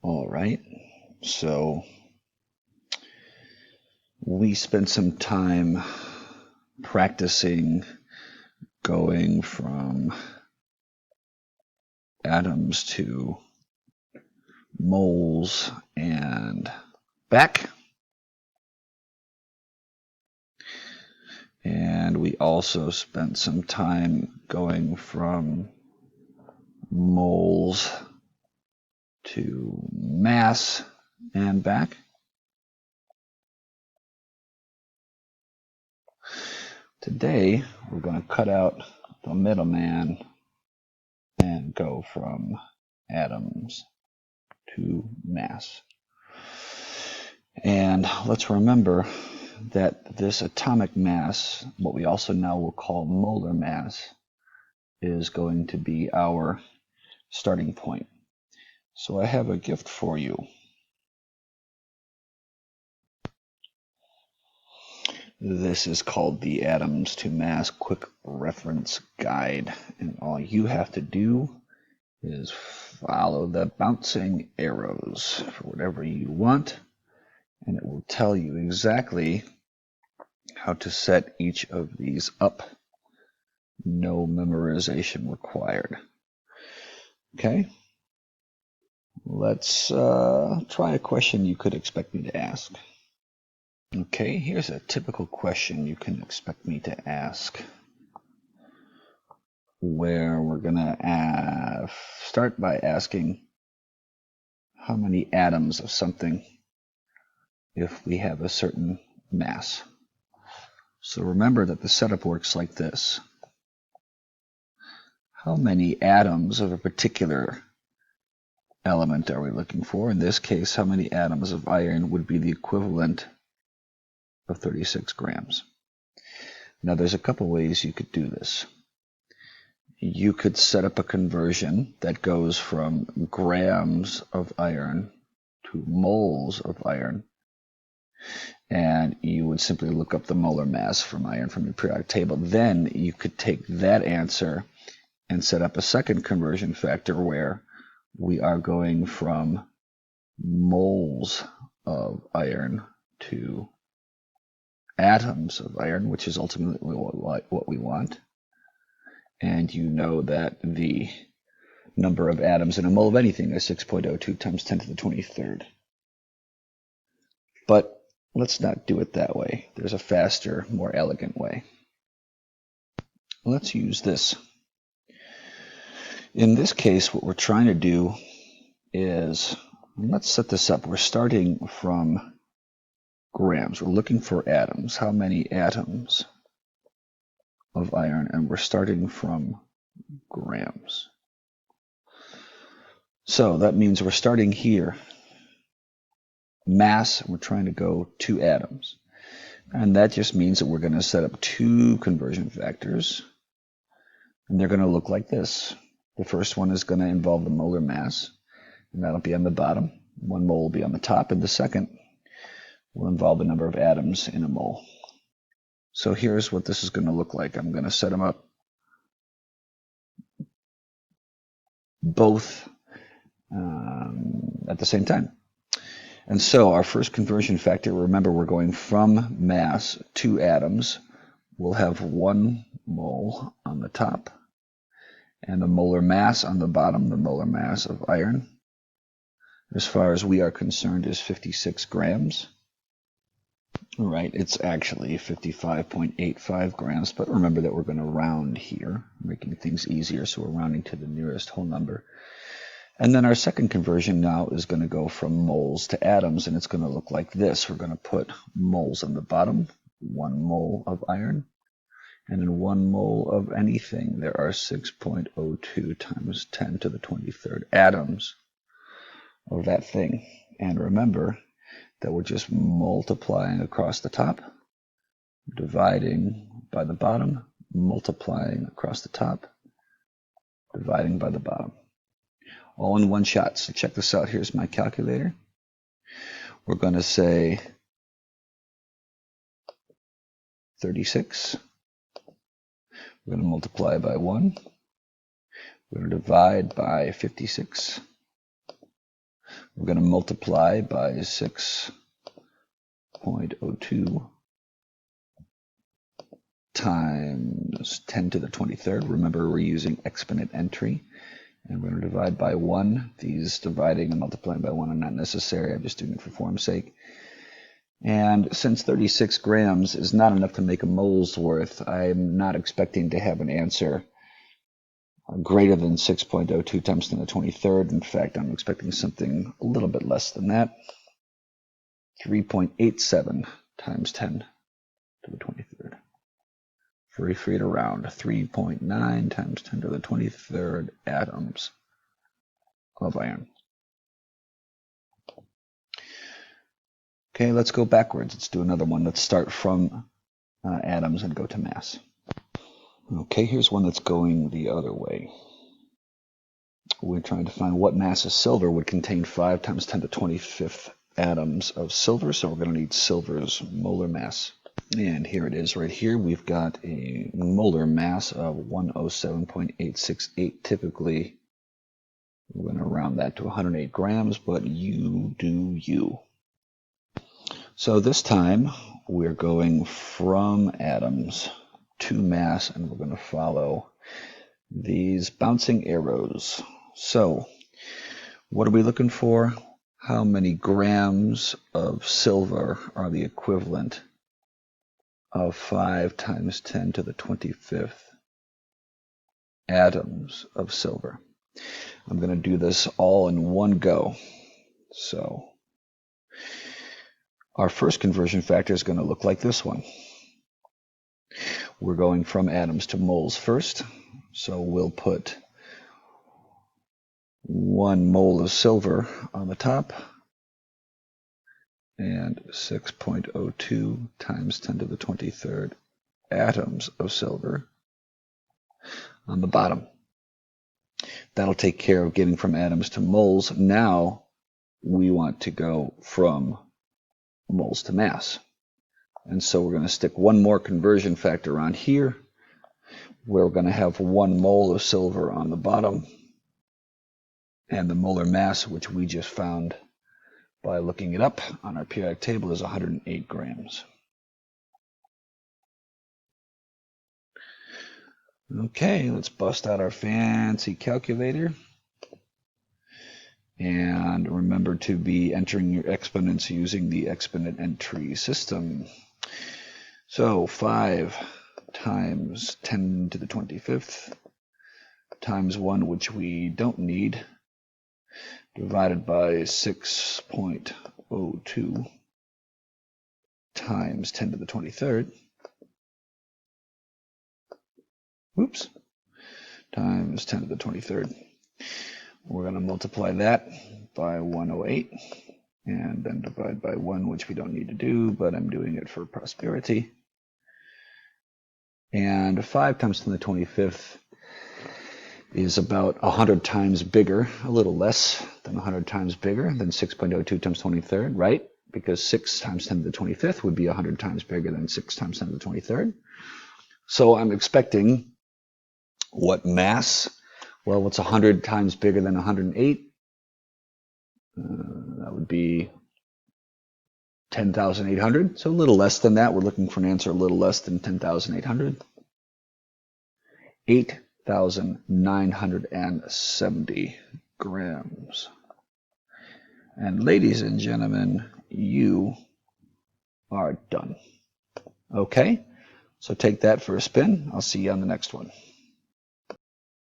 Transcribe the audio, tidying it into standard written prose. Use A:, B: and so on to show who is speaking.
A: All right, so we spent some time practicing going from atoms to moles and back. And we also spent some time going from moles to mass and back. Today, we're going to cut out the middleman and go from atoms to mass. And let's remember that this atomic mass, what we also now will call molar mass, is going to be our starting point. So I have a gift for you. This is called the Atoms to Mass Quick Reference Guide, and all you have to do is follow the bouncing arrows for whatever you want, and it will tell you exactly how to set each of these up. No memorization required. Okay, let's try a question you could expect me to ask. Okay, here's a typical question you can expect me to ask, where we're going to start by asking how many atoms of something if we have a certain mass. So remember that the setup works like this. How many atoms of a particular element are we looking for? In this case, how many atoms of iron would be the equivalent of 36 grams? Now, there's a couple ways you could do this. You could set up a conversion that goes from grams of iron to moles of iron, and you would simply look up the molar mass from iron from your periodic table. Then you could take that answer and set up a second conversion factor where we are going from moles of iron to atoms of iron, which is ultimately what we want. And you know that the number of atoms in a mole of anything is 6.02 times 10 to the 23rd. But let's not do it that way. There's a faster, more elegant way. Let's use this. In this case, what we're trying to do is, let's set this up. We're starting from grams. We're looking for atoms. How many atoms of iron? And we're starting from grams. So that means we're starting here. Mass, we're trying to go to atoms. And that just means that we're going to set up two conversion factors. And they're going to look like this. The first one is going to involve the molar mass, and that'll be on the bottom. 1 mole will be on the top, and the second will involve the number of atoms in a mole. So here's what this is going to look like. I'm going to set them up both at the same time. And so our first conversion factor, remember we're going from mass to atoms. We'll have 1 mole on the top and the molar mass on the bottom, the molar mass of iron, as far as we are concerned, is 56 grams. Right, it's actually 55.85 grams, but remember that we're going to round here, making things easier, so we're rounding to the nearest whole number. And then our second conversion now is going to go from moles to atoms, and it's going to look like this. We're going to put moles on the bottom, 1 mole of iron, and in 1 mole of anything, there are 6.02 times 10 to the 23rd atoms of that thing. And remember that we're just multiplying across the top, dividing by the bottom, multiplying across the top, dividing by the bottom. All in one shot. So check this out. Here's my calculator. We're going to say 36. We're going to multiply by 1. We're going to divide by 56. We're going to multiply by 6.02 times 10 to the 23rd. Remember, we're using exponent entry. And we're going to divide by 1. These dividing and multiplying by 1 are not necessary. I'm just doing it for form's sake. And since 36 grams is not enough to make a mole's worth, I'm not expecting to have an answer greater than 6.02 times 10 to the 23rd. In fact, I'm expecting something a little bit less than that. 3.87 times 10 to the 23rd. Very free to round. 3.9 times 10 to the 23rd atoms of iron. Okay, let's go backwards. Let's do another one. Let's start from atoms and go to mass. Okay, here's one that's going the other way. We're trying to find what mass of silver would contain 5 times 10 to the 25th atoms of silver. So we're going to need silver's molar mass. And here it is right here. We've got a molar mass of 107.868. Typically, we're going to round that to 108 grams, but you do you. So this time, we're going from atoms to mass, and we're going to follow these bouncing arrows. So, what are we looking for? How many grams of silver are the equivalent of 5 times 10 to the 25th atoms of silver? I'm going to do this all in one go. So our first conversion factor is going to look like this one. We're going from atoms to moles first. So we'll put 1 mole of silver on the top and 6.02 times 10 to the 23rd atoms of silver on the bottom. That'll take care of getting from atoms to moles. Now we want to go from moles to mass. And so we're going to stick one more conversion factor on here, where we're going to have 1 mole of silver on the bottom, and the molar mass, which we just found by looking it up on our periodic table, is 108 grams. Okay, let's bust out our fancy calculator. And remember to be entering your exponents using the exponent entry system. So 5 times 10 to the 25th times 1, which we don't need, divided by 6.02 times 10 to the 23rd. Oops. Times 10 to the 23rd. We're going to multiply that by 108 and then divide by 1, which we don't need to do, but I'm doing it for prosperity. And 5 times 10 to the 25th is about 100 times bigger, a little less than 100 times bigger than 6.02 times 23rd, right? Because 6 times 10 to the 25th would be 100 times bigger than 6 times 10 to the 23rd. So I'm expecting what mass? Well, what's 100 times bigger than 108? That would be 10,800. So a little less than that. We're looking for an answer a little less than 10,800. 8,970 grams. And ladies and gentlemen, you are done. Okay, so take that for a spin. I'll see you on the next one.